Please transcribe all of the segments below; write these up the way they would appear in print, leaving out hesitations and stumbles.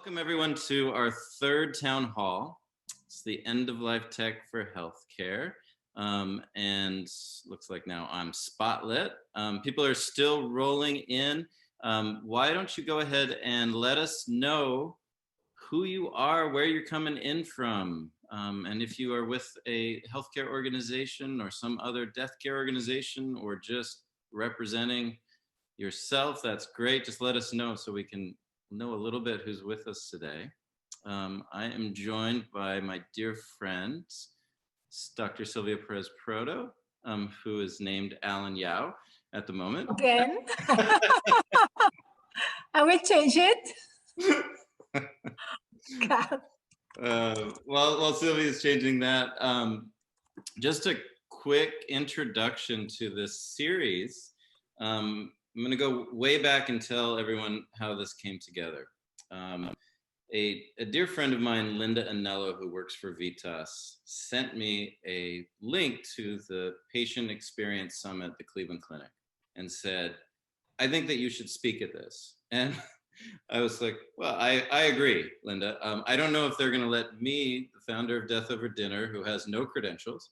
Welcome everyone to our third town hall. It's the end of life tech for healthcare. And looks like now I'm spotlit. People are still rolling in. Why don't you go ahead and let us know who you are, where you're coming in from. And if you are with a healthcare organization or some other death care organization or just representing yourself, that's great. Just let us know so we can know a little bit who's with us today. I am joined by my dear friend, Dr. Silvia Perez-Protto, who is named Alan Yao at the moment. Again. I will change it. While Sylvia's changing that, just a quick introduction to this series. I'm going to go way back and tell everyone how this came together. A dear friend of mine, Linda Anello, who works for VITAS, sent me a link to the Patient Experience Summit at the Cleveland Clinic and said, I think that you should speak at this. And I was like, well, I agree, Linda. I don't know if they're going to let me, the founder of Death Over Dinner, who has no credentials,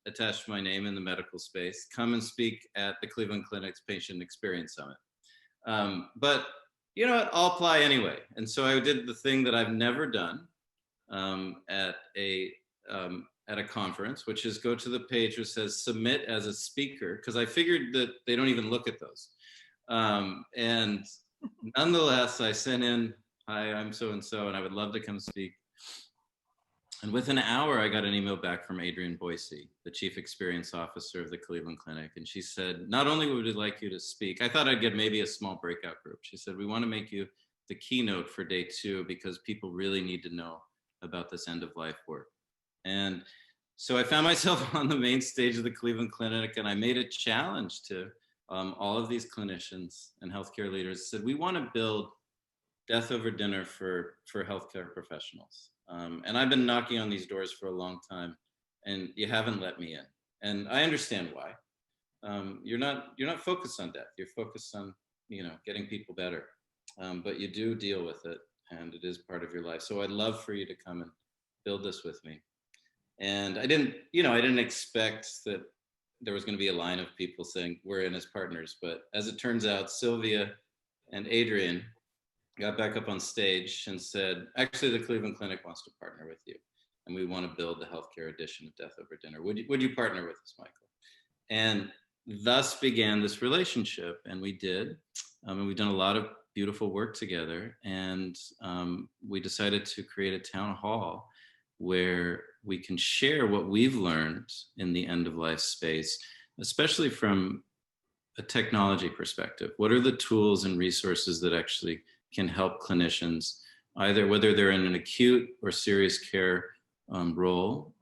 attached to my name in the medical space, come and speak at the Cleveland Clinic's Patient Experience Summit. But you know what, I'll apply anyway. And so I did the thing that I've never done at a conference, which is go to the page which says submit as a speaker, because I figured that they don't even look at those. And nonetheless, I sent in, hi, I'm so-and-so, and I would love to come speak. And within an hour, I got an email back from Adrienne Boise, the Chief Experience Officer of the Cleveland Clinic. And she said, not only would we like you to speak, I thought I'd get maybe a small breakout group. She said, we want to make you the keynote for day 2 because people really need to know about this end of life work. And so I found myself on the main stage of the Cleveland Clinic, and I made a challenge to all of these clinicians and healthcare leaders. Said, we want to build Death Over Dinner for healthcare professionals. And I've been knocking on these doors for a long time, and you haven't let me in. And I understand why. You're not focused on death. You're focused on, getting people better. But you do deal with it, and it is part of your life. So I'd love for you to come and build this with me. And I didn't expect that there was going to be a line of people saying we're in as partners. But as it turns out, Silvia and Adrienne got back up on stage and said, actually, the Cleveland Clinic wants to partner with you. And we want to build the healthcare edition of Death Over Dinner. Would you partner with us, Michael? And thus began this relationship. And we did. And we've done a lot of beautiful work together. And we decided to create a town hall where we can share what we've learned in the end of life space, especially from a technology perspective. What are the tools and resources that actually can help clinicians, either whether they're in an acute or serious care role,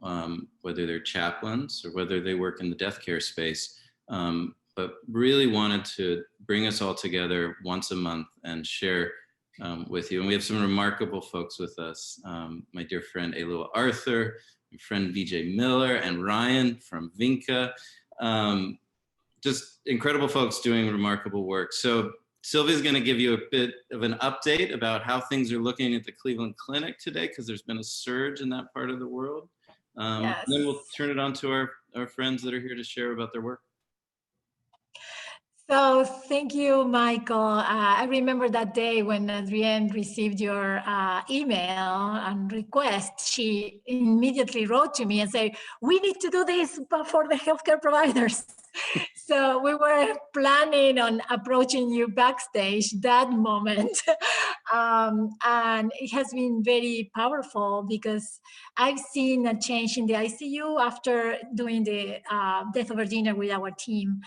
whether they're chaplains or whether they work in the death care space, but really wanted to bring us all together once a month and share with you. And we have some remarkable folks with us. My dear friend Alua Arthur, my friend VJ Miller, and Ryan from Vycna. Just incredible folks doing remarkable work. So Sylvia's going to give you a bit of an update about how things are looking at the Cleveland Clinic today, because there's been a surge in that part of the world. Yes. And then we'll turn it on to our friends that are here to share about their work. So thank you, Michael. I remember that day when Adrienne received your email and request. She immediately wrote to me and said, we need to do this for the healthcare providers. So we were planning on approaching you backstage that moment. And it has been very powerful because I've seen a change in the ICU after doing the Death Over Dinner with our team.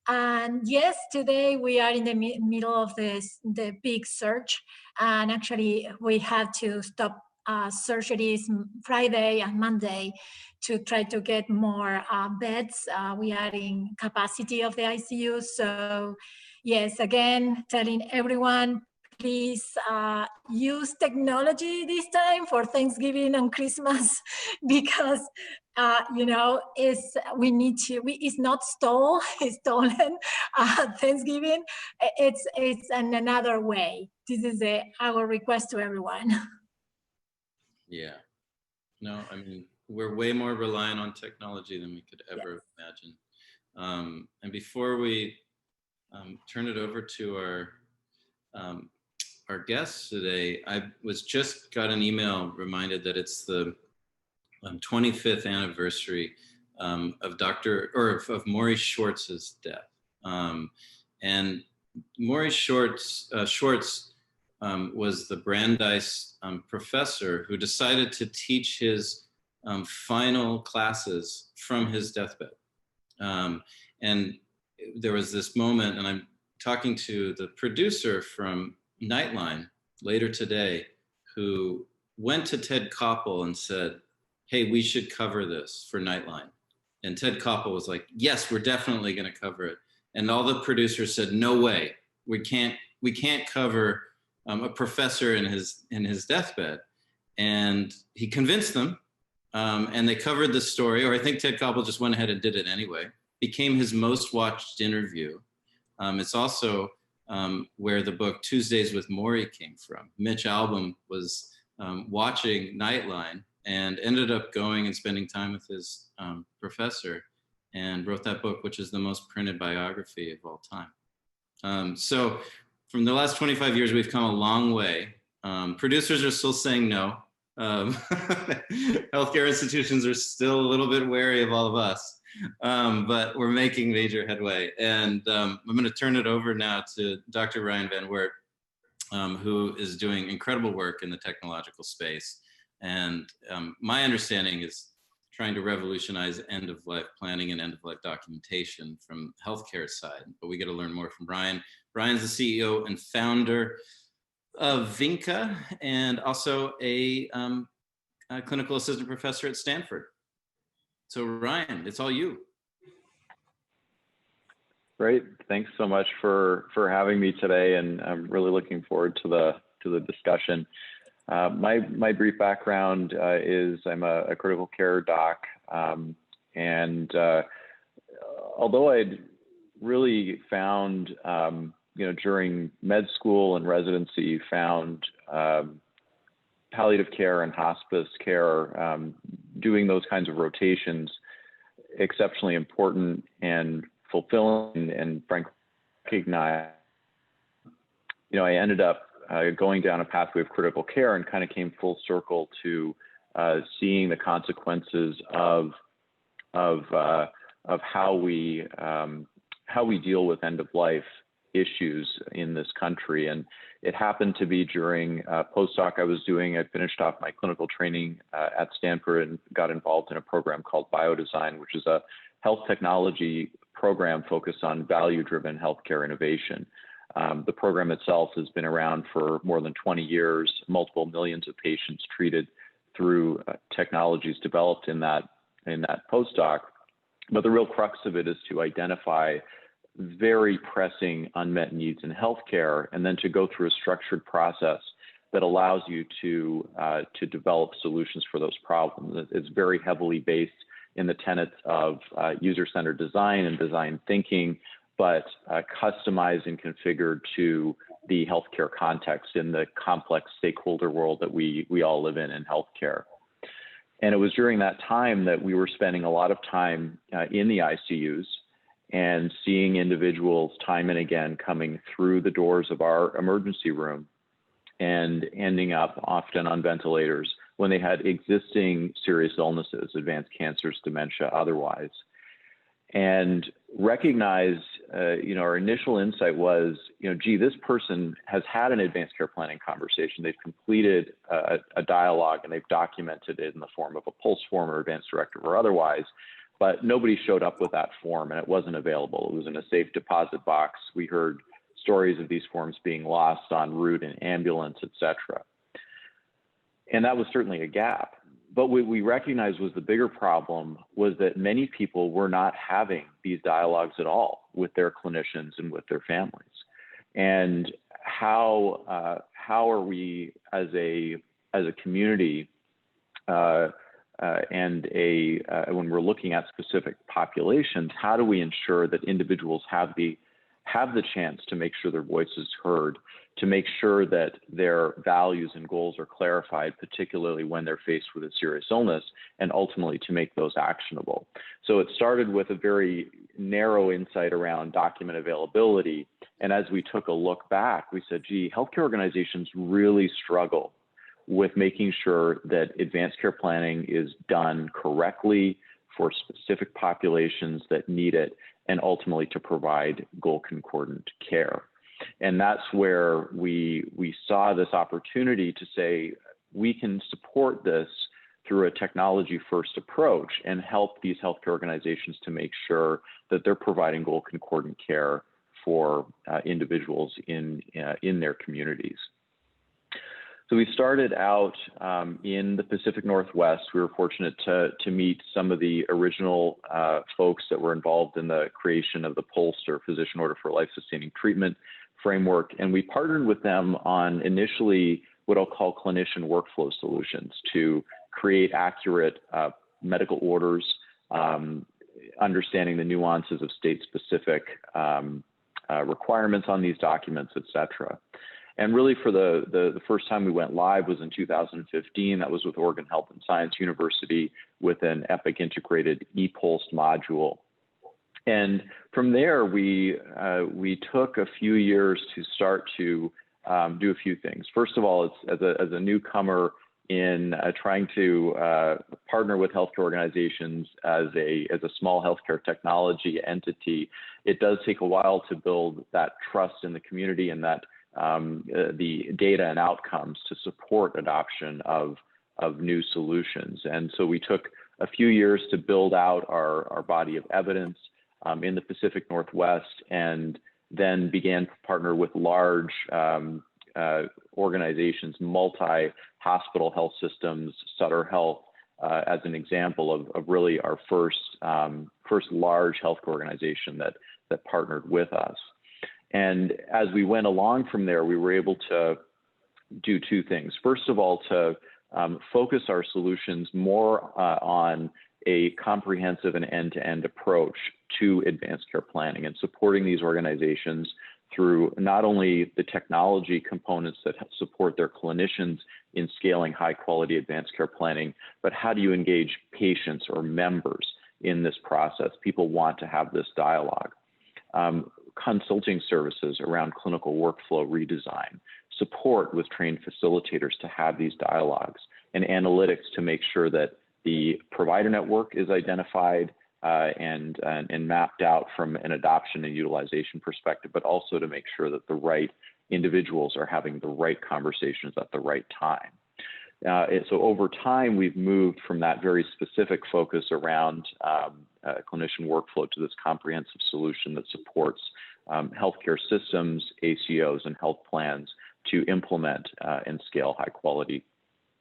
And yes, today we are in the middle of the big surge. And actually we had to stop surgeries Friday and Monday to try to get more beds. We are in capacity of the ICU. So yes, again, telling everyone, please use technology this time for Thanksgiving and Christmas, because we need to, it's not it's stolen, Thanksgiving. It's in another way. This is our request to everyone. Yeah. No, I mean, we're way more reliant on technology than we could ever imagine. And before we turn it over to our guests today, I was just got an email reminded that it's the 25th anniversary of Maurice Schwartz's death. And Maurice Schwartz was the Brandeis professor who decided to teach his final classes from his deathbed. And there was this moment, and I'm talking to the producer from Nightline later today, who went to Ted Koppel and said, hey, we should cover this for Nightline. And Ted Koppel was like, yes, we're definitely going to cover it. And all the producers said, no way, we can't cover a professor in his deathbed. And he convinced them, and they covered the story, or I think Ted Koppel just went ahead and did it anyway. Became his most watched interview. It's also where the book Tuesdays with Maury came from. Mitch Albom was watching Nightline and ended up going and spending time with his professor and wrote that book, which is the most printed biography of all time. So from the last 25 years, we've come a long way. Producers are still saying no. Healthcare institutions are still a little bit wary of all of us, but we're making major headway. And I'm going to turn it over now to Dr. Ryan Van Wert, who is doing incredible work in the technological space. And my understanding is trying to revolutionize end-of-life planning and end-of-life documentation from healthcare side. But we get to learn more from Ryan. Ryan's the CEO and founder of Vycna and also a clinical assistant professor at Stanford. So Ryan, it's all you. Great, thanks so much for having me today, and I'm really looking forward to the discussion. My brief background is I'm a critical care doc, and although I'd really found, during med school and residency, found palliative care and hospice care, doing those kinds of rotations exceptionally important and fulfilling, and frankly, recognize, I ended up going down a pathway of critical care and kind of came full circle to seeing the consequences of how we deal with end of life issues in this country. And it happened to be during a postdoc I was doing. I finished off my clinical training at Stanford and got involved in a program called BioDesign, which is a health technology program focused on value-driven healthcare innovation. The program itself has been around for more than 20 years, multiple millions of patients treated through technologies developed in that postdoc. But the real crux of it is to identify very pressing unmet needs in healthcare, and then to go through a structured process that allows you to develop solutions for those problems. It's very heavily based in the tenets of user-centered design and design thinking, but customized and configured to the healthcare context in the complex stakeholder world that we all live in healthcare. And it was during that time that we were spending a lot of time in the ICUs and seeing individuals time and again coming through the doors of our emergency room and ending up often on ventilators when they had existing serious illnesses, advanced cancers, dementia, otherwise. And recognize, our initial insight was, gee, this person has had an advanced care planning conversation. They've completed a dialogue and they've documented it in the form of a pulse form or advanced directive or otherwise, but nobody showed up with that form and it wasn't available. It was in a safe deposit box. We heard stories of these forms being lost en route in ambulance, et cetera. And that was certainly a gap. But what we recognized was the bigger problem was that many people were not having these dialogues at all with their clinicians and with their families. And how are we as a community when we're looking at specific populations, how do we ensure that individuals have the chance to make sure their voice is heard, to make sure that their values and goals are clarified, particularly when they're faced with a serious illness, and ultimately to make those actionable. So it started with a very narrow insight around document availability. And as we took a look back, we said, gee, healthcare organizations really struggle with making sure that advanced care planning is done correctly for specific populations that need it, and ultimately to provide goal concordant care. And that's where we saw this opportunity to say, we can support this through a technology first approach and help these healthcare organizations to make sure that they're providing goal concordant care for individuals in their communities. So we started out in the Pacific Northwest. We were fortunate to meet some of the original folks that were involved in the creation of the POLST, or Physician Order for Life-Sustaining Treatment framework. And we partnered with them on initially what I'll call clinician workflow solutions to create accurate medical orders, understanding the nuances of state-specific requirements on these documents, et cetera. And really for the first time we went live was in 2015. That was with Oregon Health and Science University with an EPIC integrated ePOLST module. And from there, we took a few years to start to do a few things. First of all, as a newcomer in trying to partner with healthcare organizations as a small healthcare technology entity, it does take a while to build that trust in the community and that the data and outcomes to support adoption of new solutions. And so we took a few years to build out our body of evidence in the Pacific Northwest, and then began to partner with large organizations, multi-hospital health systems, Sutter Health, as an example of really our first large healthcare organization that partnered with us. And as we went along from there, we were able to do two things. First of all, to focus our solutions more on a comprehensive and end-to-end approach to advanced care planning and supporting these organizations through not only the technology components that support their clinicians in scaling high-quality advanced care planning, but how do you engage patients or members in this process? People want to have this dialogue. Consulting services around clinical workflow redesign, support with trained facilitators to have these dialogues, and analytics to make sure that the provider network is identified and mapped out from an adoption and utilization perspective, but also to make sure that the right individuals are having the right conversations at the right time. So over time, we've moved from that very specific focus around clinician workflow to this comprehensive solution that supports healthcare systems, ACOs, and health plans to implement and scale high-quality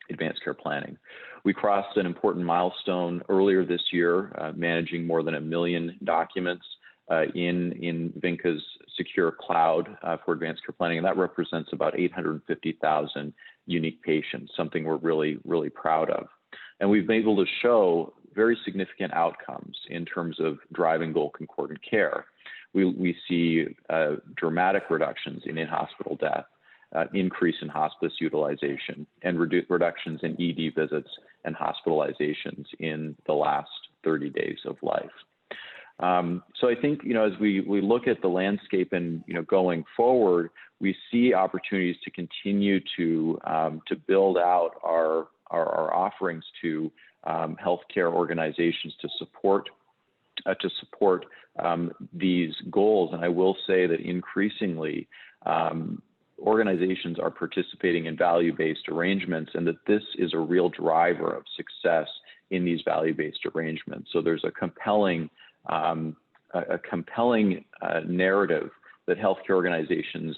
advanced care planning. We crossed an important milestone earlier this year, managing more than 1 million documents in VINCA's secure cloud for advanced care planning, and that represents about 850,000 unique patients, something we're really, really proud of. And we've been able to show very significant outcomes in terms of driving goal concordant care. We see dramatic reductions in in-hospital death, increase in hospice utilization, and reductions in ED visits and hospitalizations in the last 30 days of life. So I think, as we look at the landscape and, going forward, we see opportunities to continue to build out our offerings to healthcare organizations to support these goals. And I will say that increasingly, organizations are participating in value-based arrangements, and that this is a real driver of success in these value-based arrangements. So there's a compelling narrative that healthcare organizations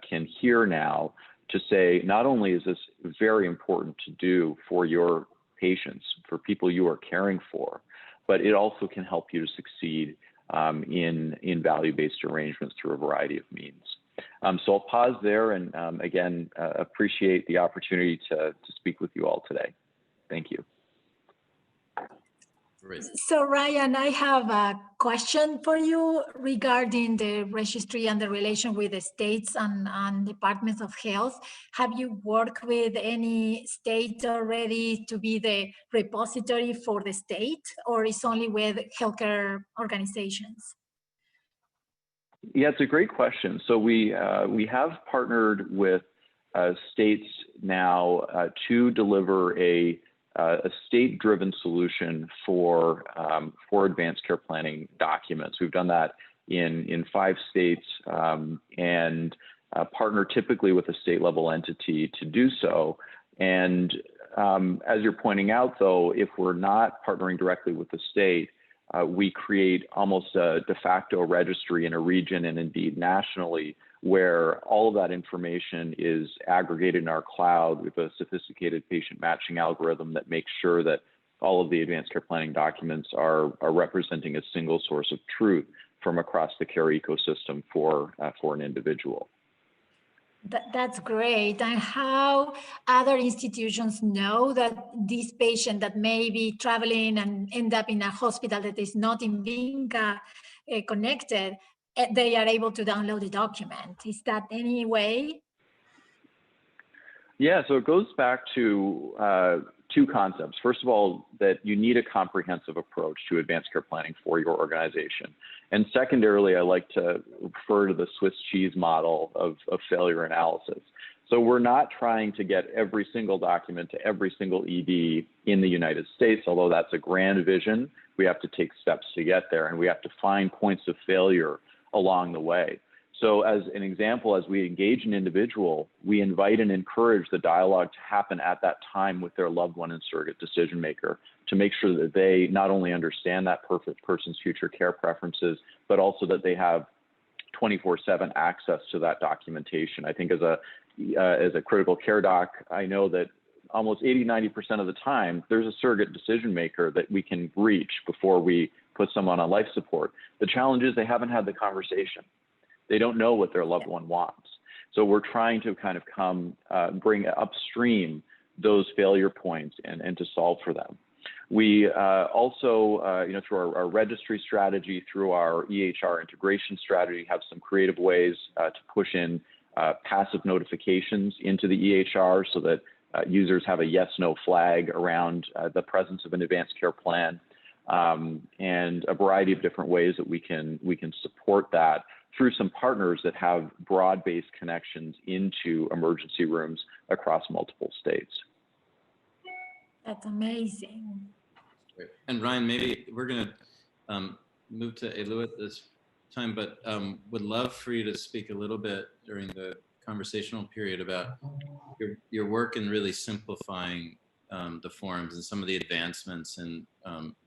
can hear now to say, not only is this very important to do for your patients, for people you are caring for, but it also can help you to succeed in value-based arrangements through a variety of means. So I'll pause there and again, appreciate the opportunity to speak with you all today. Thank you. Great. So Ryan, I have a question for you regarding the registry and the relation with the states and departments of health. Have you worked with any state already to be the repository for the state, or is only with healthcare organizations? Yeah, it's a great question. So we have partnered with states now to deliver a state-driven solution for advanced care planning documents. We've done that in 5 states and partner typically with a state-level entity to do so. And as you're pointing out, though, if we're not partnering directly with the state, we create almost a de facto registry in a region and indeed nationally, where all of that information is aggregated in our cloud with a sophisticated patient matching algorithm that makes sure that all of the advanced care planning documents are representing a single source of truth from across the care ecosystem for an individual. That's great. And how other institutions know that this patient that may be traveling and end up in a hospital that is not in Vinca connected, they are able to download the document? Is that any way? Yeah, so it goes back to 2 concepts. First of all, that you need a comprehensive approach to advanced care planning for your organization. And secondarily, I like to refer to the Swiss cheese model of failure analysis. So we're not trying to get every single document to every single ED in the United States, although that's a grand vision. We have to take steps to get there, and we have to find points of failure along the way. So as an example, as we engage an individual, we invite and encourage the dialogue to happen at that time with their loved one and surrogate decision maker to make sure that they not only understand that perfect person's future care preferences, but also that they have 24/7 access to that documentation. I think as a critical care doc, I know that almost 80–90% of the time, there's a surrogate decision maker that we can reach before we put someone on life support. The challenge is they haven't had the conversation. They don't know what their loved one wants. So we're trying to kind of bring upstream those failure points and to solve for them. We also, through our registry strategy, through our EHR integration strategy, have some creative ways to push in passive notifications into the EHR so that users have a yes/no flag around the presence of an advanced care plan, and a variety of different ways that we can support that through some partners that have broad-based connections into emergency rooms across multiple states. That's amazing. Great. And Ryan, maybe we're going to move to Alua at this time, but would love for you to speak a little bit during the conversational period about your work in really simplifying the forms and some of the advancements in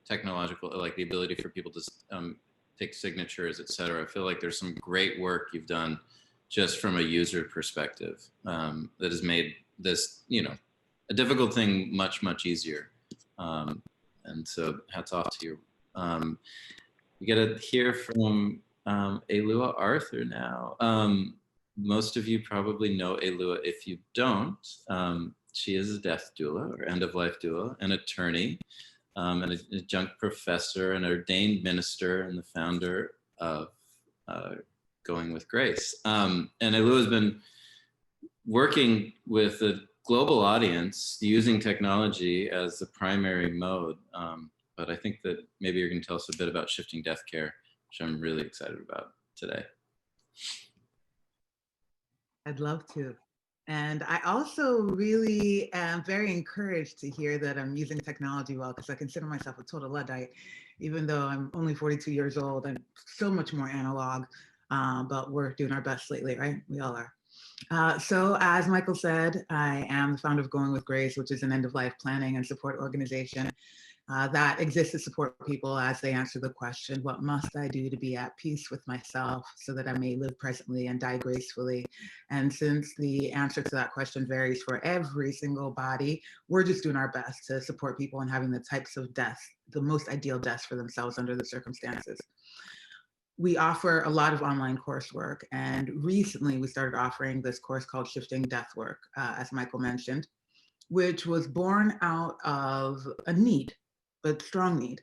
technological, like the ability for people to take signatures, et cetera. I feel like there's some great work you've done just from a user perspective that has made this, a difficult thing much, much easier. And so hats off to you. We get to hear from Alua Arthur now. Most of you probably know Alua. If you don't, she is a death doula or end-of-life doula, an attorney, an adjunct professor, an ordained minister, and the founder of Going with Grace. And Alua has been working with a global audience using technology as the primary mode. But I think that maybe you're going to tell us a bit about shifting death care, which I'm really excited about today. I'd love to. And I also really am very encouraged to hear that I'm using technology well, because I consider myself a total Luddite, even though I'm only 42 years old and so much more analog, but we're doing our best lately, right? We all are. So as Michael said, I am the founder of Going with Grace, which is an end-of-life planning and support organization that exists to support people as they answer the question, what must I do to be at peace with myself so that I may live presently and die gracefully? And since the answer to that question varies for every single body, we're just doing our best to support people in having the types of deaths, the most ideal deaths for themselves under the circumstances. We offer a lot of online coursework, and recently we started offering this course called Shifting Death Work, as Michael mentioned, which was born out of a need, but strong need,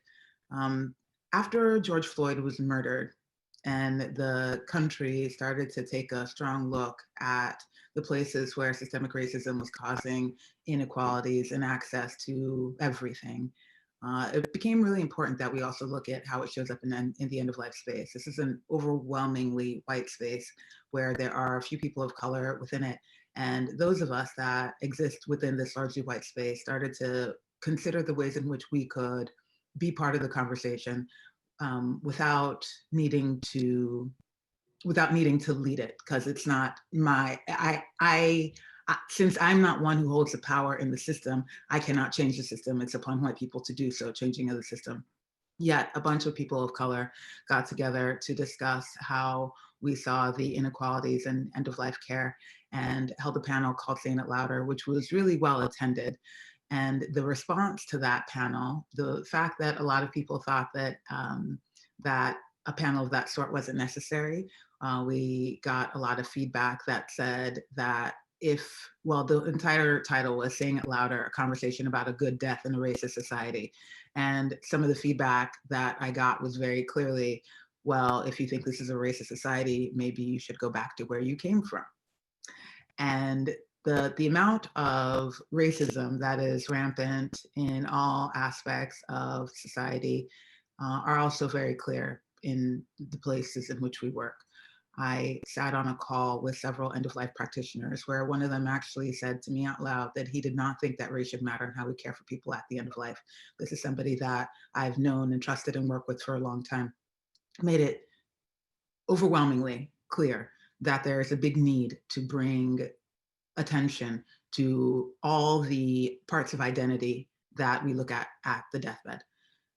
After George Floyd was murdered and the country started to take a strong look at the places where systemic racism was causing inequalities and access to everything, it became really important that we also look at how it shows up in the end-of-life space. This is an overwhelmingly white space where there are a few people of color within it. And those of us that exist within this largely white space started to consider the ways in which we could be part of the conversation without needing to lead it, because it's not my, since I'm not one who holds the power in the system, I cannot change the system. It's upon white people to do so, changing of the system. Yet a bunch of people of color got together to discuss how we saw the inequalities in end-of-life care and held a panel called Saying It Louder, which was really well attended. And the response to that panel, the fact that a lot of people thought that that a panel of that sort wasn't necessary, we got a lot of feedback that said that the entire title was Saying It Louder, a conversation about a good death in a racist society. And some of the feedback that I got was very clearly, well, if you think this is a racist society, maybe you should go back to where you came from. And the amount of racism that is rampant in all aspects of society are also very clear in the places in which we work. I sat on a call with several end-of-life practitioners where one of them actually said to me out loud that he did not think that race should matter in how we care for people at the end of life. This is somebody that I've known and trusted and worked with for a long time. Made it overwhelmingly clear that there is a big need to bring attention to all the parts of identity that we look at the deathbed.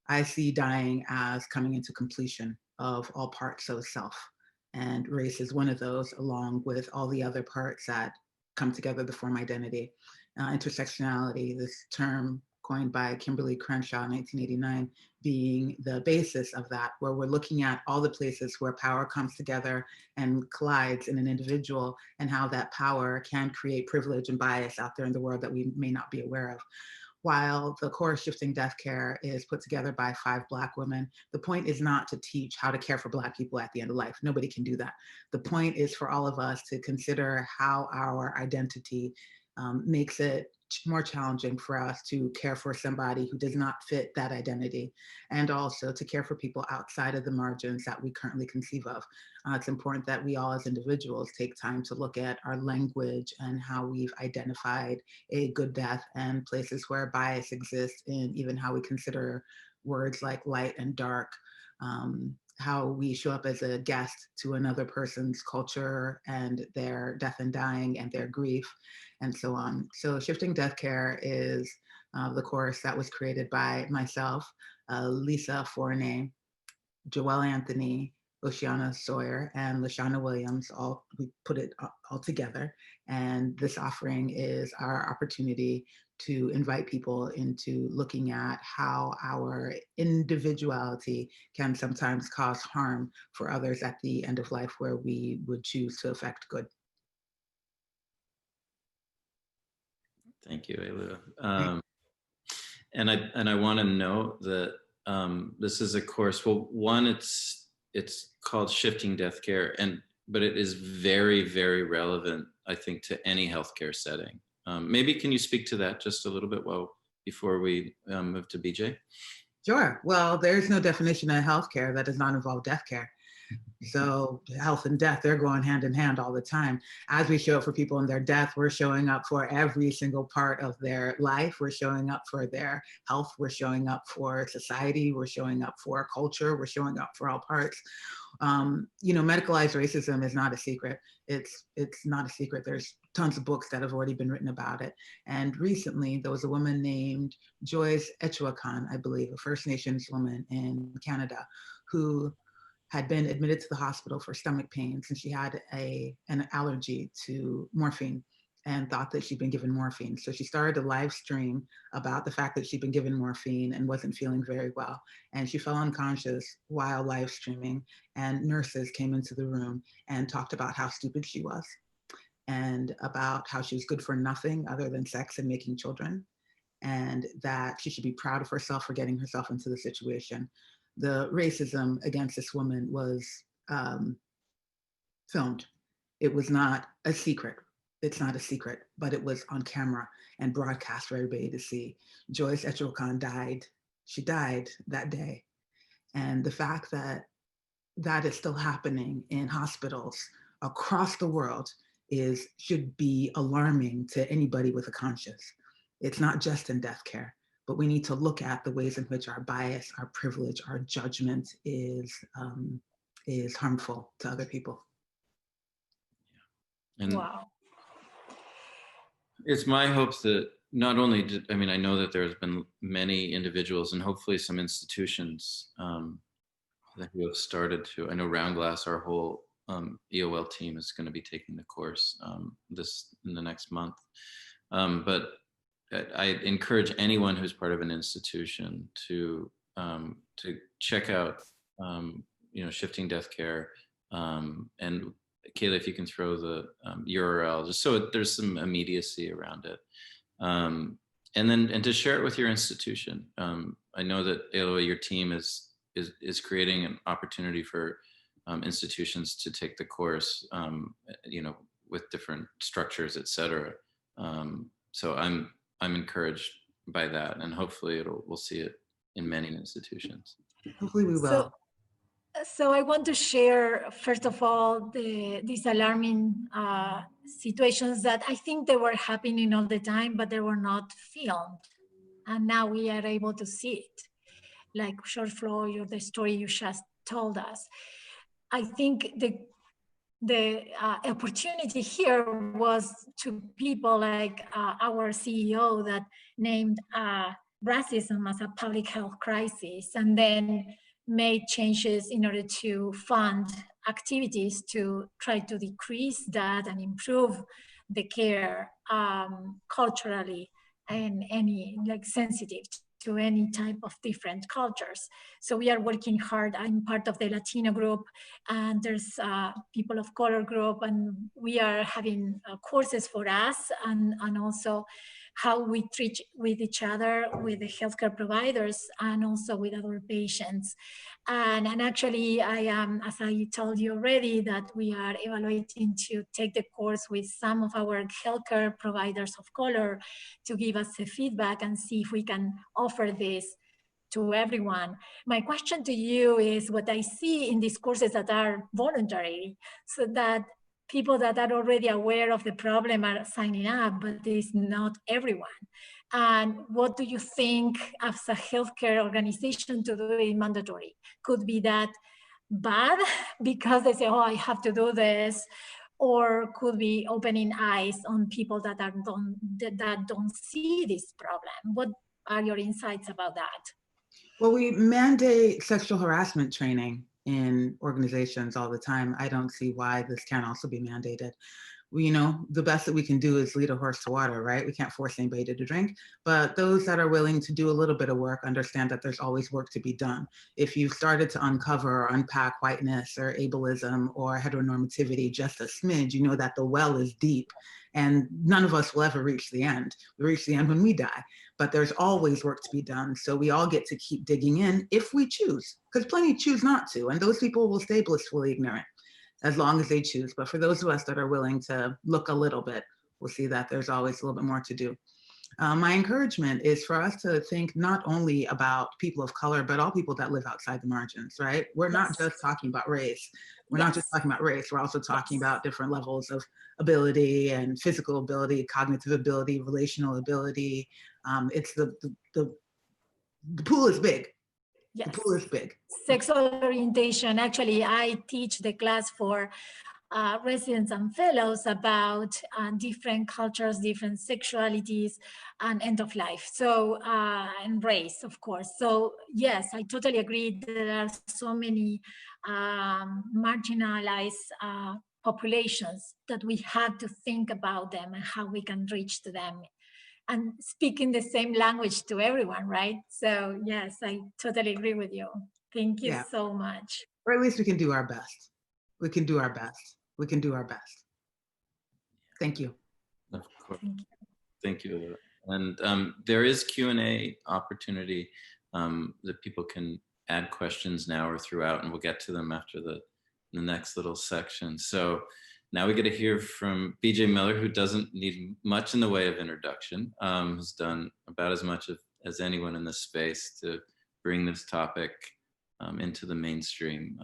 I see dying as coming into completion of all parts of self. And race is one of those, along with all the other parts that come together to form identity. Intersectionality, this term coined by Kimberly Crenshaw in 1989, being the basis of that, where we're looking at all the places where power comes together and collides in an individual, and how that power can create privilege and bias out there in the world that we may not be aware of. While the course Shifting Death Care is put together by 5 Black women, the point is not to teach how to care for Black people at the end of life. Nobody can do that. The point is for all of us to consider how our identity makes it more challenging for us to care for somebody who does not fit that identity, and also to care for people outside of the margins that we currently conceive of. It's important that we all as individuals take time to look at our language and how we've identified a good death, and places where bias exists in even how we consider words like light and dark, how we show up as a guest to another person's culture and their death and dying and their grief, and so on. So Shifting Death Care is the course that was created by myself, Lisa Fournier, Joelle Anthony, Oceana Sawyer, and Lashana Williams. We put it all together. And this offering is our opportunity to invite people into looking at how our individuality can sometimes cause harm for others at the end of life, where we would choose to affect good. Thank you, Alua. And I want to note that this is a course. Well, one, it's called Shifting Death Care, but it is very, very relevant, I think, to any healthcare setting. Maybe can you speak to that just a little bit before we move to BJ? Sure. Well, there's no definition of healthcare that does not involve death care. So health and death, they're going hand in hand all the time. As we show up for people in their death, we're showing up for every single part of their life. We're showing up for their health. We're showing up for society. We're showing up for culture. We're showing up for all parts. Medicalized racism is not a secret. It's not a secret. There's tons of books that have already been written about it. And recently, there was a woman named Joyce Echuakan, I believe, a First Nations woman in Canada, who had been admitted to the hospital for stomach pains, and she had an allergy to morphine and thought that she'd been given morphine. So she started a live stream about the fact that she'd been given morphine and wasn't feeling very well. And she fell unconscious while live streaming, and nurses came into the room and talked about how stupid she was and about how she was good for nothing other than sex and making children. and that she should be proud of herself for getting herself into the situation. The racism against this woman was filmed. It was not a secret. It's not a secret, but it was on camera and broadcast for everybody to see. Joyce Echokan died. She died that day. And the fact that that is still happening in hospitals across the world should be alarming to anybody with a conscience. It's not just in death care, but we need to look at the ways in which our bias, our privilege, our judgment is harmful to other people. And wow. It's my hopes that not only did, I mean, I know that there's been many individuals and hopefully some institutions that who have started to, I know RoundGlass, our whole EOL team is going to be taking the course in the next month. But I encourage anyone who's part of an institution to check out, Shifting Death Care. And Kayla, if you can throw the URL, just so there's some immediacy around it. And to share it with your institution. I know that Alua, your team is creating an opportunity for institutions to take the course, with different structures, et cetera. So I'm encouraged by that, and hopefully we'll see it in many institutions. Hopefully we will. So I want to share, first of all, these alarming situations that I think they were happening all the time, but they were not filmed. And now we are able to see it, like George Floyd or the story you just told us. I think the opportunity here was to people like our CEO that named racism as a public health crisis, and then made changes in order to fund activities to try to decrease that and improve the care culturally and any sensitive to any type of different cultures. So we are working hard. I'm part of the Latino group, and there's people of color group, and we are having courses for us and also how we treat with each other, with the healthcare providers, and also with our patients. And actually, I am, as I told you already, that we are evaluating to take the course with some of our healthcare providers of color to give us a feedback and see if we can offer this to everyone. My question to you is what I see in these courses that are voluntary, so that people that are already aware of the problem are signing up, but it's not everyone. And what do you think as a healthcare organization to do it mandatory? Could be that bad because they say, oh, I have to do this, or could be opening eyes on people that don't see this problem? What are your insights about that? Well, we mandate sexual harassment training in organizations all the time. I don't see why this can't also be mandated. The best that we can do is lead a horse to water, right? We can't force anybody to drink, but those that are willing to do a little bit of work understand that there's always work to be done. If you've started to uncover or unpack whiteness or ableism or heteronormativity just a smidge, you know that the well is deep and none of us will ever reach the end. We reach the end when we die, but there's always work to be done. So we all get to keep digging in if we choose, because plenty choose not to, and those people will stay blissfully ignorant as long as they choose. But for those of us that are willing to look a little bit, we'll see that there's always a little bit more to do. My encouragement is for us to think not only about people of color, but all people that live outside the margins, right? We're not just talking about race. We're not just talking about race. We're also talking about different levels of ability and physical ability, cognitive ability, relational ability. It's the pool is big. Yes. The pool is big. Sexual orientation. Actually, I teach the class for residents and fellows about different cultures, different sexualities, and end of life. So, and race, of course. So yes, I totally agree. There are so many marginalized populations that we have to think about them and how we can reach to them and speaking the same language to everyone, right? So yes, I totally agree with you. Thank you so much. Or at least we can do our best. We can do our best. We can do our best. Thank you. Of course. Thank you. And there is Q&A opportunity that people can add questions now or throughout, and we'll get to them after the next little section. So now we get to hear from BJ Miller, who doesn't need much in the way of introduction, who's done about as much as anyone in this space to bring this topic into the mainstream.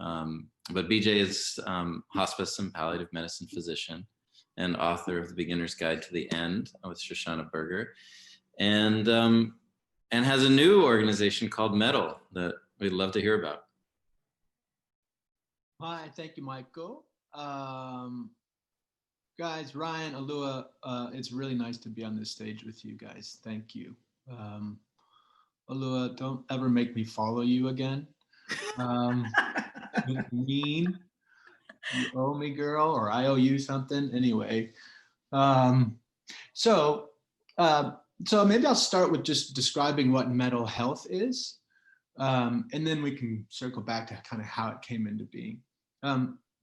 But BJ is hospice and palliative medicine physician and author of The Beginner's Guide to the End with Shoshana Berger, and has a new organization called Mettle that we'd love to hear about. Hi, thank you, Michael. Guys, Ryan, Alua, it's really nice to be on this stage with you guys. Thank you. Alua, don't ever make me follow you again. Mean. You owe me, girl, or I owe you something. Anyway, so maybe I'll start with just describing what mental health is, and then we can circle back to kind of how it came into being.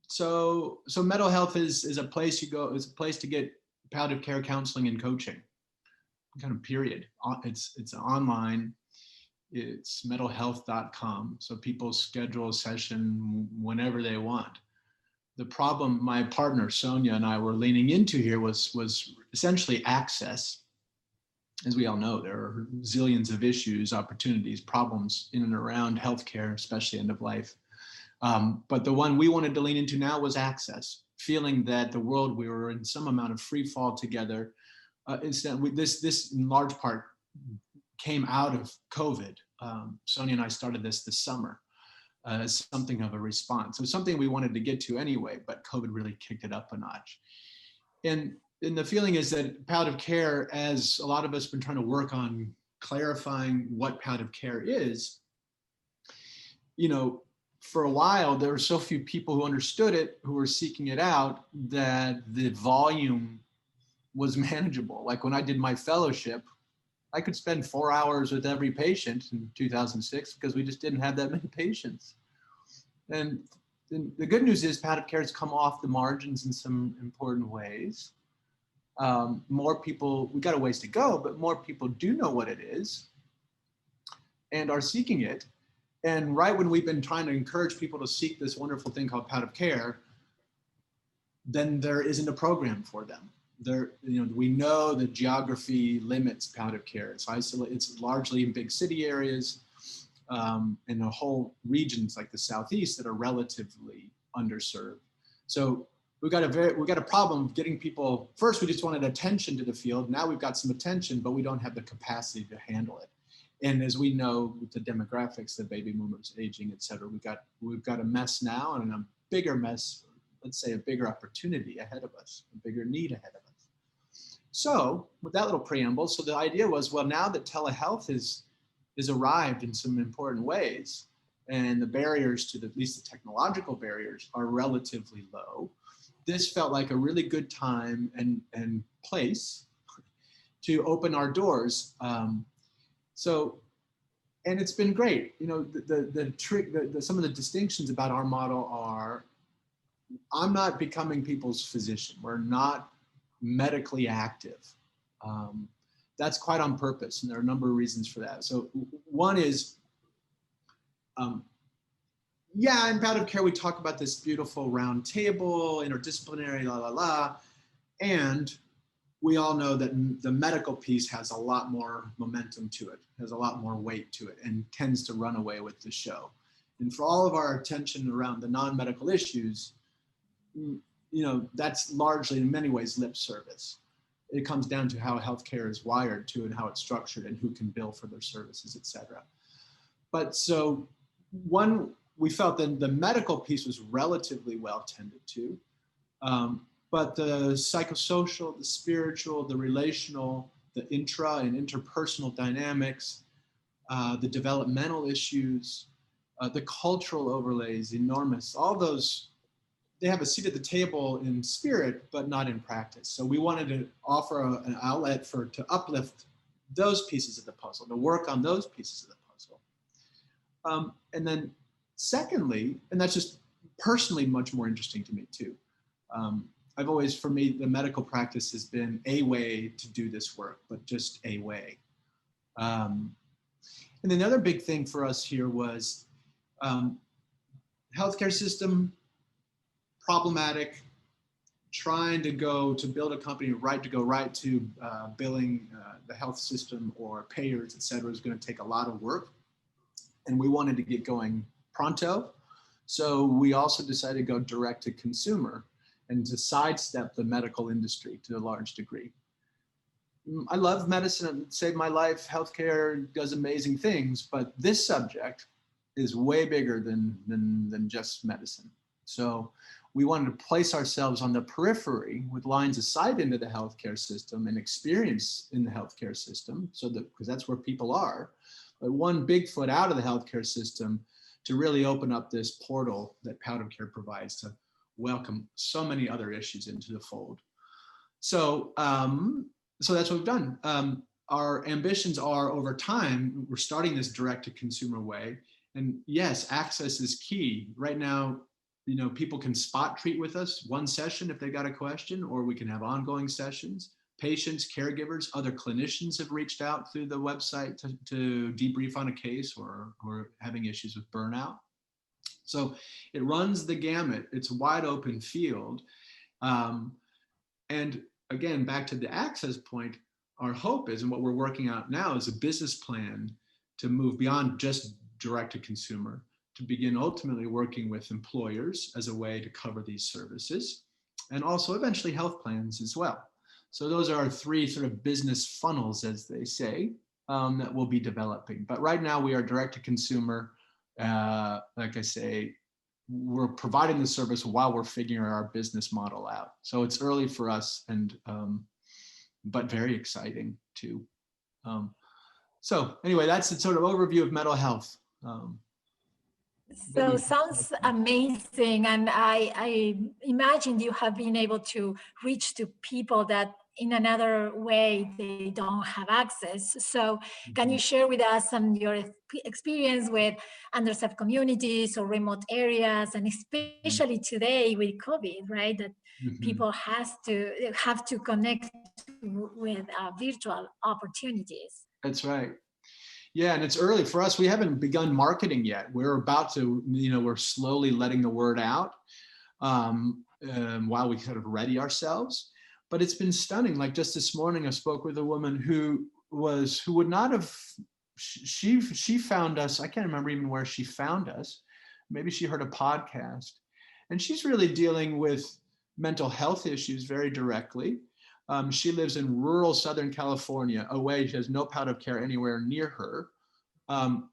So mental health is a place you go. It's a place to get palliative care counseling and coaching. Kind of period. It's online. It's mentalhealth.com. So people schedule a session whenever they want. The problem my partner Sonia and I were leaning into here was essentially access. As we all know, there are zillions of issues, opportunities, problems in and around healthcare, especially end of life. But the one we wanted to lean into now was access, feeling that the world, we were in some amount of free fall together. This in large part came out of COVID. Sonia and I started this summer as something of a response. So something we wanted to get to anyway, but COVID really kicked it up a notch. And the feeling is that palliative care, as a lot of us have been trying to work on clarifying what palliative care is, for a while, there were so few people who understood it, who were seeking it out, that the volume was manageable. Like when I did my fellowship, I could spend 4 hours with every patient in 2006 because we just didn't have that many patients. And the good news is palliative care has come off the margins in some important ways. More people, we got a ways to go, but more people do know what it is and are seeking it. And right when we've been trying to encourage people to seek this wonderful thing called palliative care, then there isn't a program for them. We know the geography limits palliative care. It's isolated. It's largely in big city areas, and the whole regions like the Southeast that are relatively underserved. So we've got a problem getting people. First, we just wanted attention to the field. Now we've got some attention, but we don't have the capacity to handle it. And as we know, with the demographics, the baby boomers aging, et cetera, we've got a mess now and a bigger mess. Let's say a bigger opportunity ahead of us, a bigger need ahead of us. So with that little preamble, so the idea was, well, now that telehealth is arrived in some important ways, and the barriers to at least the technological barriers are relatively low, this felt like a really good time and place to open our doors. And it's been great. Some of the distinctions about our model are, I'm not becoming people's physician. We're not medically active. That's quite on purpose, and there are a number of reasons for that. So one is, in palliative care, we talk about this beautiful round table, interdisciplinary, and we all know that the medical piece has a lot more momentum to it, has a lot more weight to it, and tends to run away with the show. And for all of our attention around the non-medical issues, that's largely in many ways lip service. It comes down to how healthcare is wired to and how it's structured and who can bill for their services, et cetera. But so we felt that the medical piece was relatively well tended to, but the psychosocial, the spiritual, the relational, the intra and interpersonal dynamics, the developmental issues, the cultural overlays, enormous, all those, they have a seat at the table in spirit, but not in practice. So we wanted to offer an outlet to uplift those pieces of the puzzle, to work on those pieces of the puzzle. And then secondly, and that's just personally much more interesting to me too. always, for me, the medical practice has been a way to do this work, but just a way. And then the other big thing for us here was healthcare system, problematic, trying to build a company right to billing the health system or payers, et cetera, is going to take a lot of work. And we wanted to get going pronto. So we also decided to go direct to consumer and to sidestep the medical industry to a large degree. I love medicine, it saved my life. Healthcare does amazing things, but this subject is way bigger than just medicine. So we wanted to place ourselves on the periphery with lines of sight into the healthcare system and experience in the healthcare system, so that, because that's where people are, but one big foot out of the healthcare system to really open up this portal that palliative care provides to welcome so many other issues into the fold. So, so that's what we've done. Our ambitions are, over time, we're starting this direct to consumer way. And yes, access is key. Right now, you know, people can spot treat with us, one session if they got a question, or we can have ongoing sessions. Patients, caregivers, other clinicians have reached out through the website to debrief on a case or having issues with burnout. So it runs the gamut. It's a wide open field. And again, back to the access point, our hope is, and what we're working out now, is a business plan to move beyond just direct to consumer, to begin ultimately working with employers as a way to cover these services, and also eventually health plans as well. So those are our three sort of business funnels, as they say, that we'll be developing. But right now we are direct to consumer. Like I say, we're providing the service while we're figuring our business model out. So it's early for us, and but very exciting too. So anyway, that's the sort of overview of mental health. So sounds amazing, and I imagine you have been able to reach to people that in another way they don't have access. So can you share with us some of your experience with underserved communities or remote areas, and especially today with COVID, right? That people have to connect with virtual opportunities. That's right. Yeah, and it's early for us. We haven't begun marketing yet. We're about to, we're slowly letting the word out while we kind of ready ourselves. But it's been stunning. Like just this morning, I spoke with a woman who would not have, she found us, I can't remember even where she found us. Maybe she heard a podcast. And she's really dealing with mental health issues very directly. She lives in rural Southern California, away. She has no palliative care anywhere near her.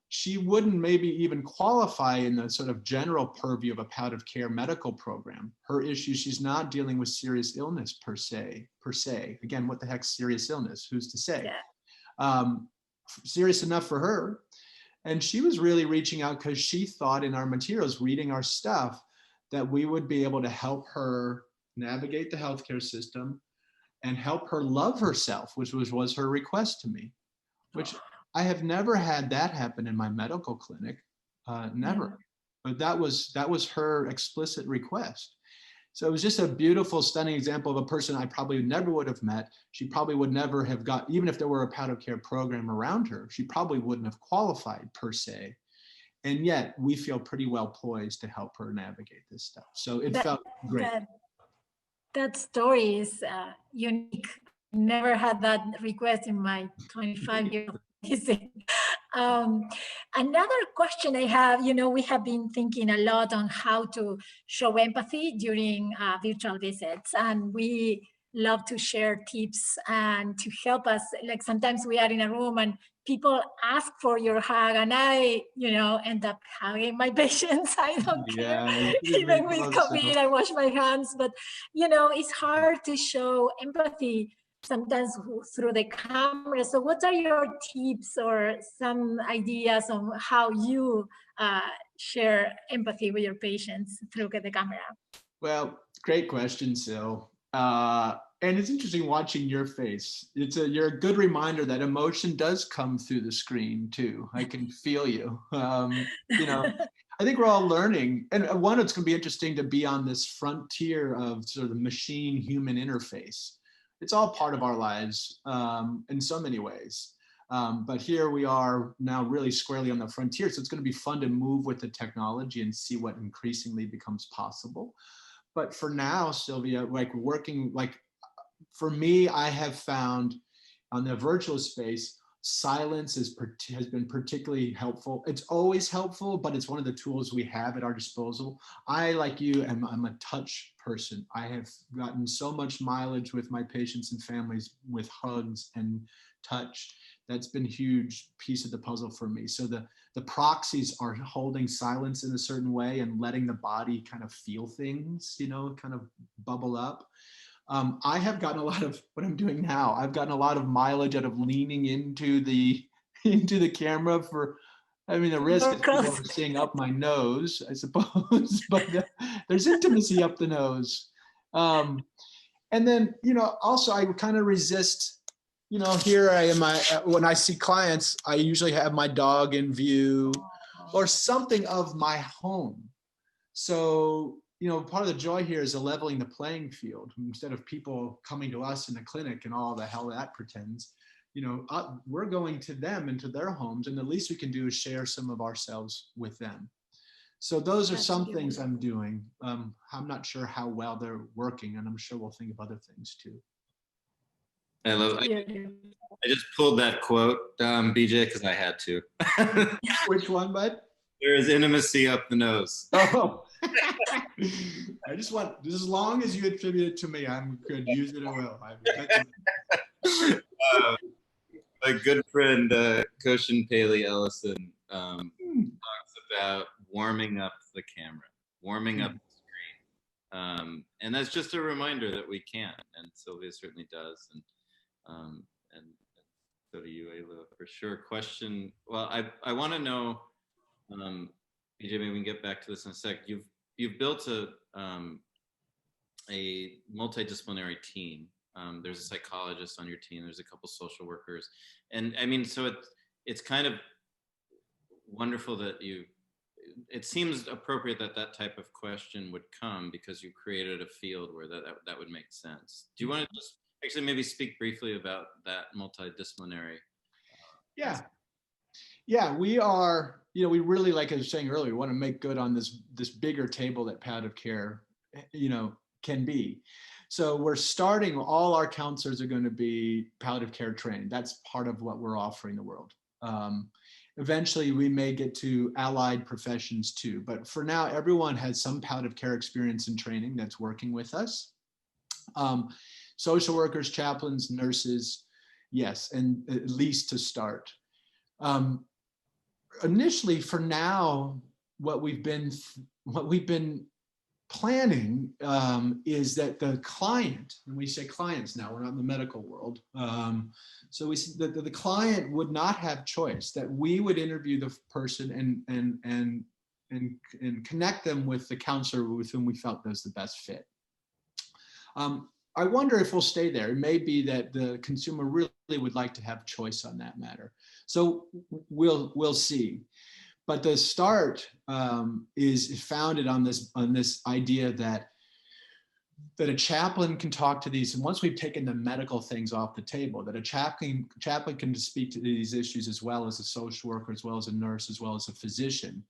She wouldn't maybe even qualify in the sort of general purview of a palliative care medical program. Her issue, she's not dealing with serious illness per se. Again, what the heck's serious illness? Who's to say? Yeah. Serious enough for her. And she was really reaching out because she thought in our materials, reading our stuff, that we would be able to help her navigate the healthcare system and help her love herself, which was her request to me, which I have never had that happen in my medical clinic, never. But that was her explicit request. So it was just a beautiful, stunning example of a person I probably never would have met. She probably would never have got, even if there were a palliative care program around her, she probably wouldn't have qualified per se. And yet we feel pretty well poised to help her navigate this stuff. So it felt great. That story is unique. Never had that request in my 25 years of practicing. Another question I have, we have been thinking a lot on how to show empathy during virtual visits, and we love to share tips and to help us. Like sometimes we are in a room and people ask for your hug, and I, end up hugging my patients. I don't care. Even with COVID, I wash my hands. But, it's hard to show empathy sometimes through the camera. So what are your tips or some ideas on how you share empathy with your patients through the camera? Well, great question, Sil. And it's interesting watching your face. You're a good reminder that emotion does come through the screen too. I can feel you. I think we're all learning. And one, it's going to be interesting to be on this frontier of sort of the machine-human interface. It's all part of our lives in so many ways. But here we are now really squarely on the frontier. So it's going to be fun to move with the technology and see what increasingly becomes possible. But for now, Silvia, like working, like for me, I have found on the virtual space, silence has been particularly helpful. It's always helpful, but it's one of the tools we have at our disposal. I, like you, I'm a touch person. I have gotten so much mileage with my patients and families with hugs and touch. That's been a huge piece of the puzzle for me. So the proxies are holding silence in a certain way and letting the body kind of feel things, you know, kind of bubble up. I have gotten a lot of what I'm doing now. I've gotten a lot of mileage out of leaning into the camera for, I mean, the risk is people are seeing up my nose, I suppose, but there's intimacy up the nose. And then, you know, also I kind of resist, you know, here I am, when I see clients, I usually have my dog in view or something of my home. So, you know, part of the joy here is leveling the playing field. Instead of people coming to us in the clinic and all the hell that pretends, you know, we're going to them into their homes, and the least we can do is share some of ourselves with them. So those are some things I'm doing. I'm not sure how well they're working, and I'm sure we'll think of other things too. I love it. I just pulled that quote, BJ, because I had to. Which one, bud? There is intimacy up the nose. Oh. I just want, as long as you attribute it to me, I'm good. Use it, I will. My good friend, Koshin Paley Ellison, talks about warming up the camera, warming up the screen. And that's just a reminder that we can, and Silvia certainly does. And so do you, Alua, for sure. Question, well, I want to know, BJ, maybe we can get back to this in a sec. You've built a multidisciplinary team. There's a psychologist on your team. There's a couple social workers, and I mean, so it's kind of wonderful that it seems appropriate that type of question would come because you created a field where that would make sense. Do you want to just actually maybe speak briefly about that multidisciplinary? Yeah, we are, you know, we really, like I was saying earlier, we want to make good on this bigger table that palliative care, you know, can be. So we're starting, all our counselors are going to be palliative care trained. That's part of what we're offering the world. Eventually we may get to allied professions too, but for now, everyone has some palliative care experience and training that's working with us. Social workers, chaplains, nurses, yes, and at least to start. Initially, for now, what we've been planning is that the client, and we say clients now, we're not in the medical world, so we see that the client would not have choice, that we would interview the person and connect them with the counselor with whom we felt was the best fit. I wonder if we'll stay there. It may be that the consumer really would like to have choice on that matter. So we'll see. But the start is founded on this idea that a chaplain can talk to these, and once we've taken the medical things off the table, that a chaplain can speak to these issues as well as a social worker, as well as a nurse, as well as a physician.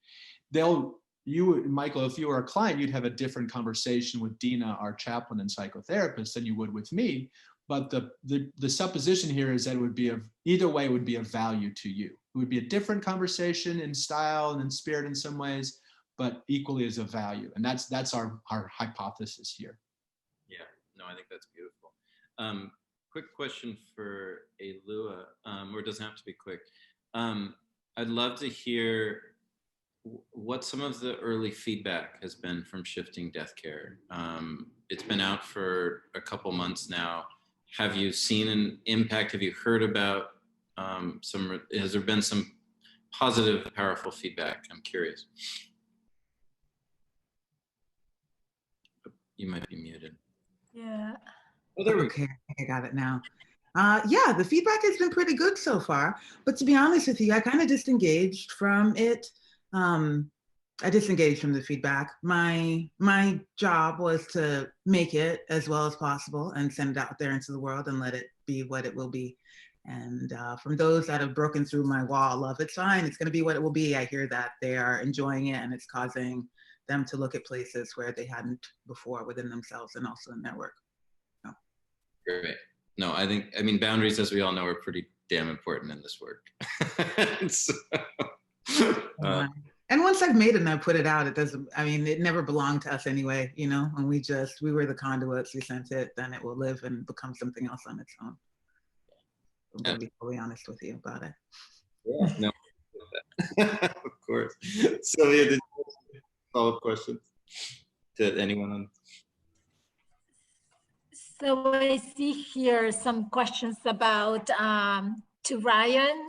Michael, if you were a client, you'd have a different conversation with Dina, our chaplain and psychotherapist, than you would with me. But the supposition here is that it would be either way would be of value to you. It would be a different conversation in style and in spirit in some ways, but equally as a value. And that's our hypothesis here. Yeah, no, I think that's beautiful. Quick question for Alua, or it doesn't have to be quick. I'd love to hear what some of the early feedback has been from Shifting Death Care. It's been out for a couple months now. Have you seen an impact? Have you heard about has there been some positive, powerful feedback? I'm curious. You might be muted. Yeah. Oh, there we go. Okay, I got it now. Yeah, the feedback has been pretty good so far, but to be honest with you, I kind of disengaged from it I disengaged from the feedback. My job was to make it as well as possible and send it out there into the world and let it be what it will be. And from those that have broken through my wall of it's fine, it's going to be what it will be, I hear that they are enjoying it and it's causing them to look at places where they hadn't before within themselves and also in their work. So. Great. No, I mean, boundaries, as we all know, are pretty damn important in this work. So, and once I've made it and I put it out, it doesn't, I mean, it never belonged to us anyway, you know, and we were the conduits, we sent it, then it will live and become something else on its own. I'm going to be fully honest with you about it. Yeah, no, of course. Silvia, did you have follow-up questions to anyone on? So I see here some questions about to Ryan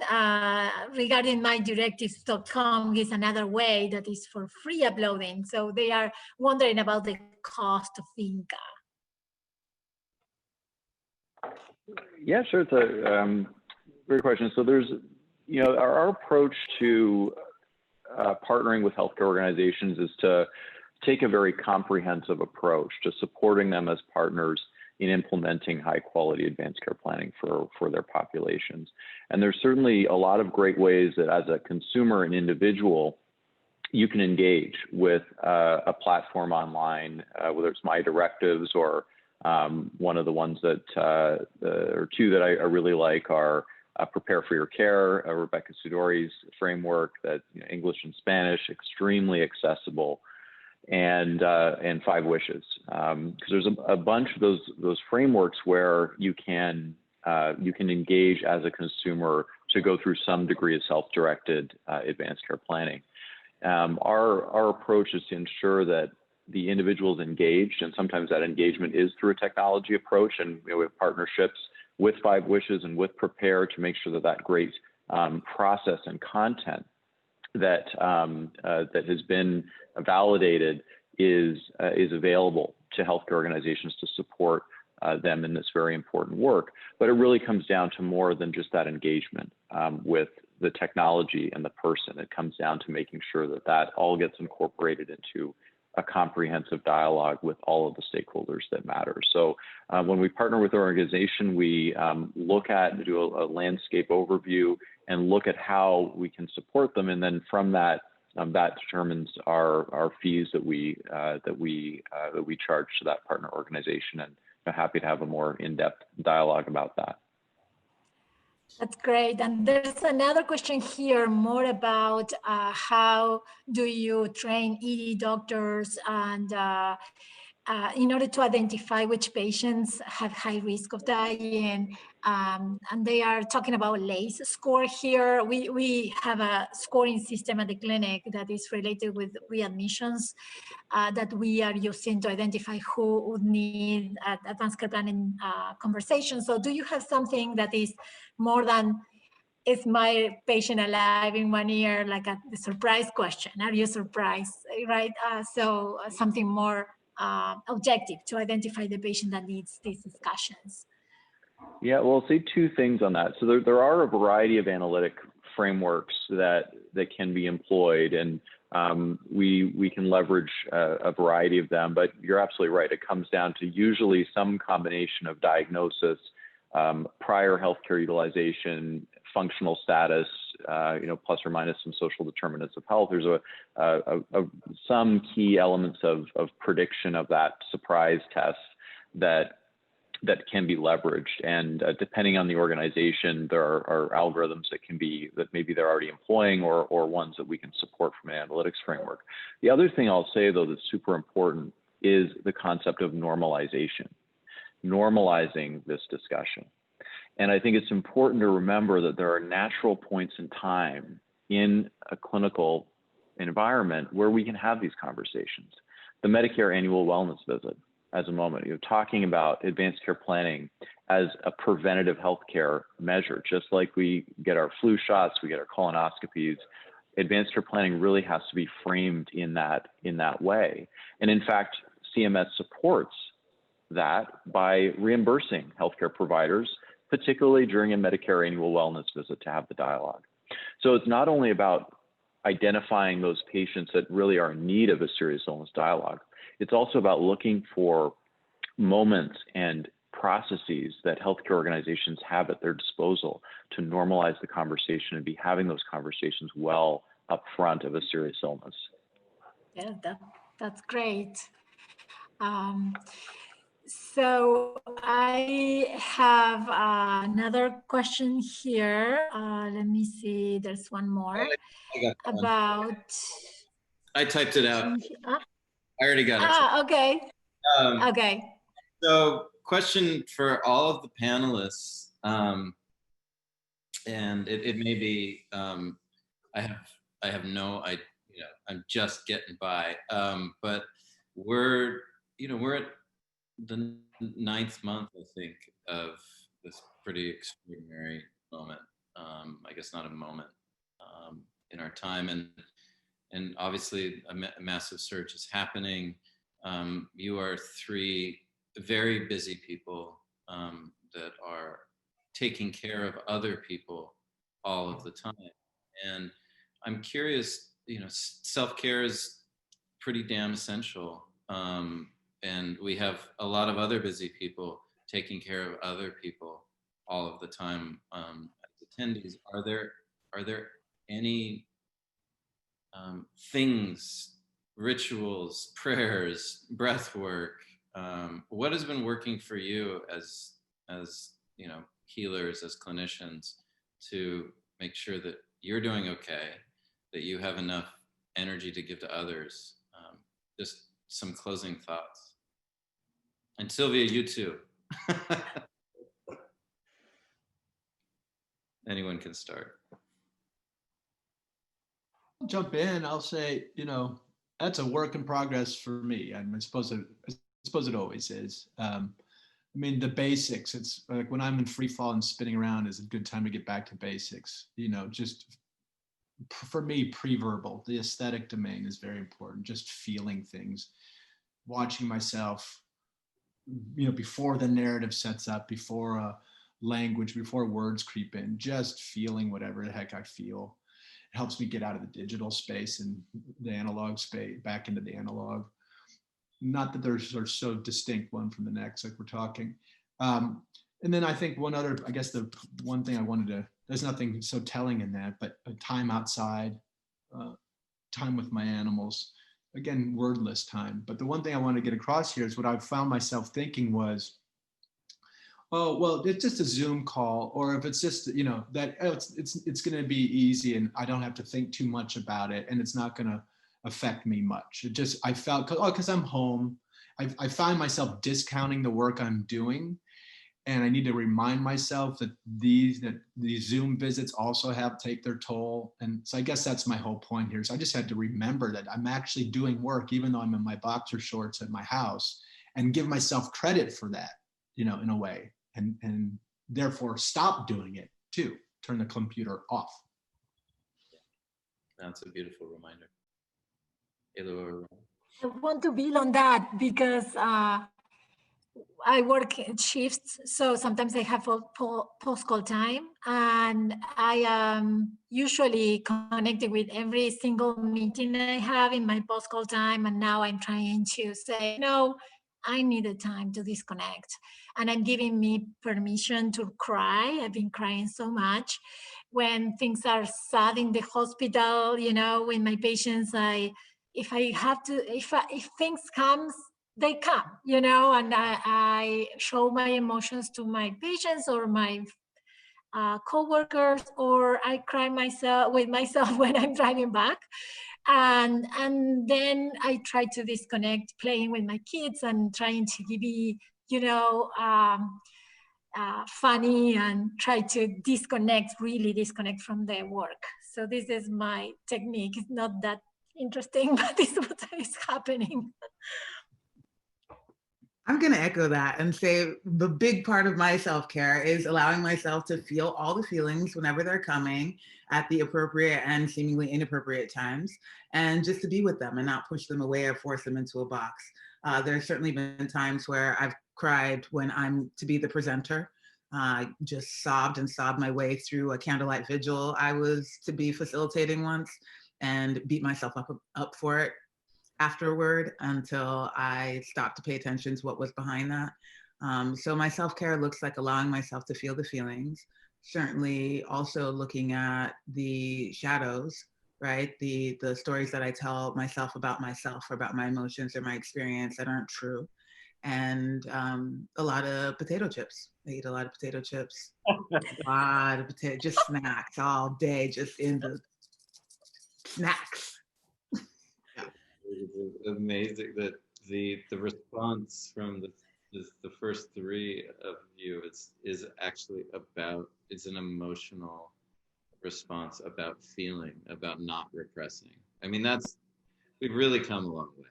regarding mydirectives.com is another way that is for free uploading. So they are wondering about the cost of VINCA. Yeah, sure. It's a great question. So there's, you know, our approach to partnering with healthcare organizations is to take a very comprehensive approach to supporting them as partners in implementing high quality advanced care planning for their populations. And there's certainly a lot of great ways that as a consumer and individual, you can engage with a platform online, whether it's My Directives or one of the ones that, or two that I really like are Prepare for Your Care, Rebecca Sudori's framework that, you know, English and Spanish, extremely accessible, and 5 Wishes. Because there's a bunch of those frameworks where you can engage as a consumer to go through some degree of self-directed advanced care planning. Our approach is to ensure that the individual is engaged, and sometimes that engagement is through a technology approach, and we have partnerships with 5 Wishes and with Prepare to make sure that that great process and content that that has been validated is available to healthcare organizations to support them in this very important work. But it really comes down to more than just that engagement with the technology and the person. It comes down to making sure that that all gets incorporated into a comprehensive dialogue with all of the stakeholders that matter. So when we partner with an organization, we look at, do a landscape overview and look at how we can support them. And then from that, that determines our fees that we charge to that partner organization. And I'm happy to have a more in-depth dialogue about that. That's great. And there's another question here more about how do you train ED doctors and in order to identify which patients have high risk of dying. And they are talking about LACE score here. We have a scoring system at the clinic that is related with readmissions that we are using to identify who would need advanced care planning conversation. So do you have something that is more than, is my patient alive in 1 year, like the surprise question, are you surprised, right? So something more objective to identify the patient that needs these discussions. Yeah, well, I'll say 2 things on that. So there are a variety of analytic frameworks that can be employed, and we can leverage a variety of them, but you're absolutely right. It comes down to usually some combination of diagnosis, prior healthcare utilization, functional status, you know, plus or minus some social determinants of health. There's some key elements of prediction of that surprise test that can be leveraged. And depending on the organization, there are algorithms that maybe they're already employing or ones that we can support from an analytics framework. The other thing I'll say, though, that's super important is the concept of normalization, normalizing this discussion. And I think it's important to remember that there are natural points in time in a clinical environment where we can have these conversations. The Medicare annual wellness visit, as a moment, you're talking about advanced care planning as a preventative healthcare measure, just like we get our flu shots, we get our colonoscopies. Advanced care planning really has to be framed in that way. And in fact, CMS supports that by reimbursing healthcare providers, particularly during a Medicare annual wellness visit, to have the dialogue. So it's not only about identifying those patients that really are in need of a serious illness dialogue. It's also about looking for moments and processes that healthcare organizations have at their disposal to normalize the conversation and be having those conversations well up front of a serious illness. Yeah, that's great. So I have another question here. Let me see, there's one more I got that about. I typed it out. Ah, I already got it. Okay. Um, Okay. So, question for all of the panelists, and it may be I have no idea. I'm just getting by, but we're at the 9th month, I think, of this pretty extraordinary moment. I guess not a moment in our time, and obviously a massive surge is happening. You are 3 very busy people that are taking care of other people all of the time. And I'm curious, self-care is pretty damn essential. And we have a lot of other busy people taking care of other people all of the time. As attendees, are there any things, rituals, prayers, breath work, what has been working for you as healers, as clinicians, to make sure that you're doing okay, that you have enough energy to give to others? Just some closing thoughts. And Silvia, you too. Anyone can start. I'll jump in. I'll say, that's a work in progress for me. I suppose it always is. The basics, it's like when I'm in free fall and spinning around is a good time to get back to basics. Just for me, pre-verbal, the aesthetic domain is very important. Just feeling things, watching myself, before the narrative sets up, before language, before words creep in, just feeling whatever the heck I feel. It helps me get out of the digital space and the analog space, back into the analog. Not that they're so distinct one from the next, like we're talking. And then I think the one thing I wanted to, there's nothing so telling in that, but a time outside, time with my animals, again, wordless time. But the one thing I want to get across here is what I found myself thinking was, oh, well, it's just a Zoom call, or if it's just, it's going to be easy and I don't have to think too much about it and it's not going to affect me much. I felt, because I'm home, I find myself discounting the work I'm doing. And I need to remind myself that these Zoom visits also take their toll. And so I guess that's my whole point here. So I just had to remember that I'm actually doing work, even though I'm in my boxer shorts at my house, and give myself credit for that, in a way. And therefore stop doing it too. Turn the computer off. That's a beautiful reminder. Alua. I want to build on that because I work in shifts, so sometimes I have post-call time, and I am usually connected with every single meeting I have in my post-call time, and now I'm trying to say, no, I need a time to disconnect, and I'm giving me permission to cry. I've been crying so much when things are sad in the hospital, when my patients, if things comes, they come, and I show my emotions to my patients or my co-workers, or I cry with myself when I'm driving back. And then I try to disconnect, playing with my kids and trying to be, funny, and try to really disconnect from the work. So this is my technique. It's not that interesting, but this is what is happening. I'm going to echo that and say the big part of my self-care is allowing myself to feel all the feelings whenever they're coming at the appropriate and seemingly inappropriate times, and just to be with them and not push them away or force them into a box. There's certainly been times where I've cried when I'm to be the presenter. Just sobbed my way through a candlelight vigil I was to be facilitating once. and beat myself up for it afterward until I stopped to pay attention to what was behind that. So my self-care looks like allowing myself to feel the feelings, certainly also looking at the shadows, right? The stories that I tell myself about myself, or about my emotions or my experience that aren't true. And a lot of potato chips. I eat a lot of potato chips, a lot of potato, just snacks all day, just in the snacks. It's amazing that the response from the first three of you is actually about, it's an emotional response about feeling, about not repressing. I mean, we've really come a long way.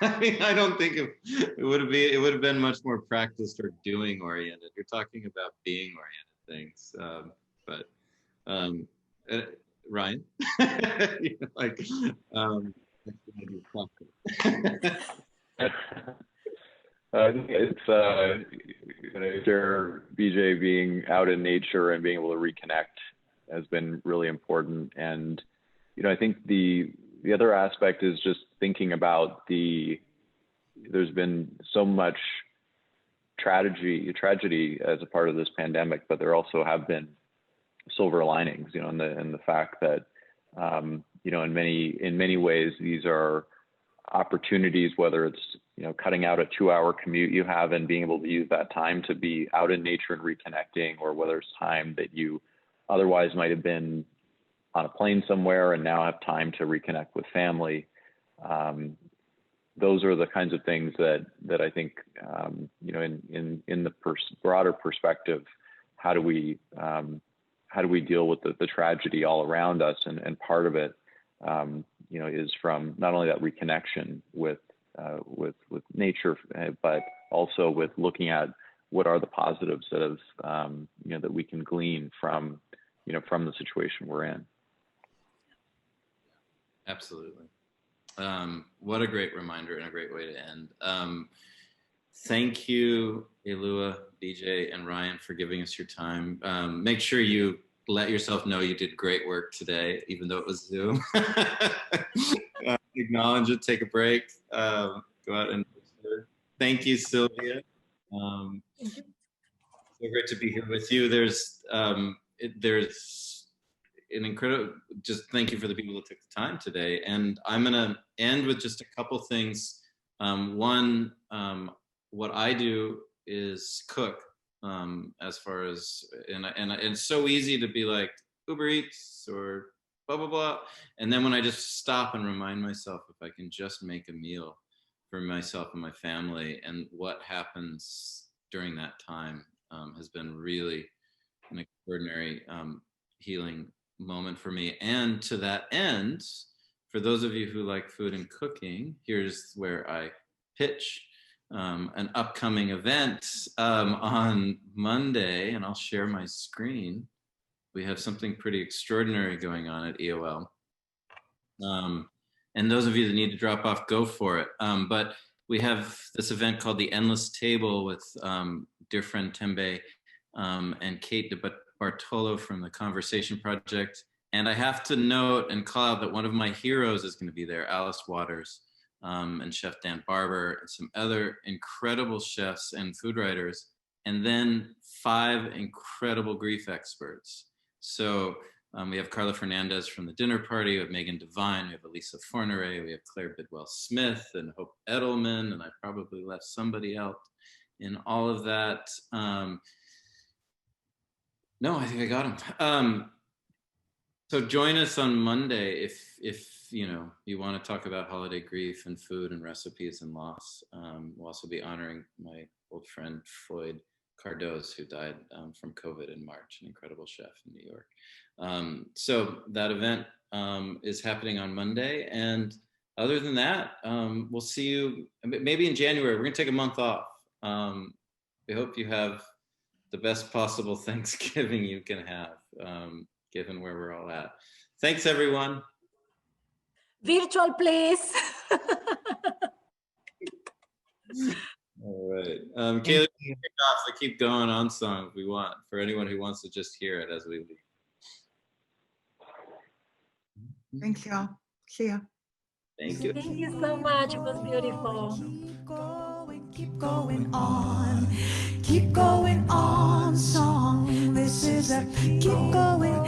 I mean, I don't think it would have been much more practiced or doing oriented. You're talking about being oriented things, Ryan, like, it's sure, BJ, being out in nature and being able to reconnect has been really important. And I think the other aspect is just thinking about there's been so much tragedy as a part of this pandemic, but there also have been silver linings, in the fact that in many ways these are opportunities, whether it's cutting out a 2-hour commute you have and being able to use that time to be out in nature and reconnecting, or whether it's time that you otherwise might have been on a plane somewhere and now have time to reconnect with family. Those are the kinds of things that I think, in the broader perspective, how do we deal with the tragedy all around us? And part of it, is from not only that reconnection with nature, but also with looking at what are the positives that have, that we can glean from the situation we're in. Absolutely. What a great reminder and a great way to end. Thank you, Alua, BJ, and Ryan, for giving us your time. Make sure you let yourself know you did great work today, even though it was Zoom. Acknowledge it, take a break, go out and thank you, Silvia. So great to be here with you. There's an incredible, just thank you for the people that took the time today. And I'm gonna end with just a couple things. One, what I do is cook, as far as, and it's so easy to be like Uber Eats or blah, blah, blah. And then when I just stop and remind myself, if I can just make a meal for myself and my family, and what happens during that time has been really an extraordinary healing moment for me. And to that end, for those of you who like food and cooking, here's where I pitch an upcoming event on Monday, and I'll share my screen. We have something pretty extraordinary going on at EOL. And those of you that need to drop off, go for it. But we have this event called The Endless Table with dear friend Tembe and Kate Bartolo from the Conversation Project. And I have to note and call out that one of my heroes is going to be there, Alice Waters, and Chef Dan Barber, and some other incredible chefs and food writers, and then 5 incredible grief experts. So we have Carla Fernandez from The Dinner Party, we have Megan Devine, we have Elisa Fornere, we have Claire Bidwell-Smith and Hope Edelman, and I probably left somebody out in all of that. No, I think I got them. So join us on Monday if you want to talk about holiday grief and food and recipes and loss. We'll also be honoring my old friend Floyd Cardoz, who died from COVID in March, an incredible chef in New York. So that event is happening on Monday. And other than that, we'll see you maybe in January. We're going to take a month off. We hope you have the best possible Thanksgiving you can have, given where we're all at. Thanks, everyone. Virtual, please. All right. Kayla, kick off the Keep Going On song if we want, for anyone who wants to just hear it as we leave. Thanks, y'all. See ya. Thank you. Thank you so much. It was beautiful. Keep going on song. This is a keep going,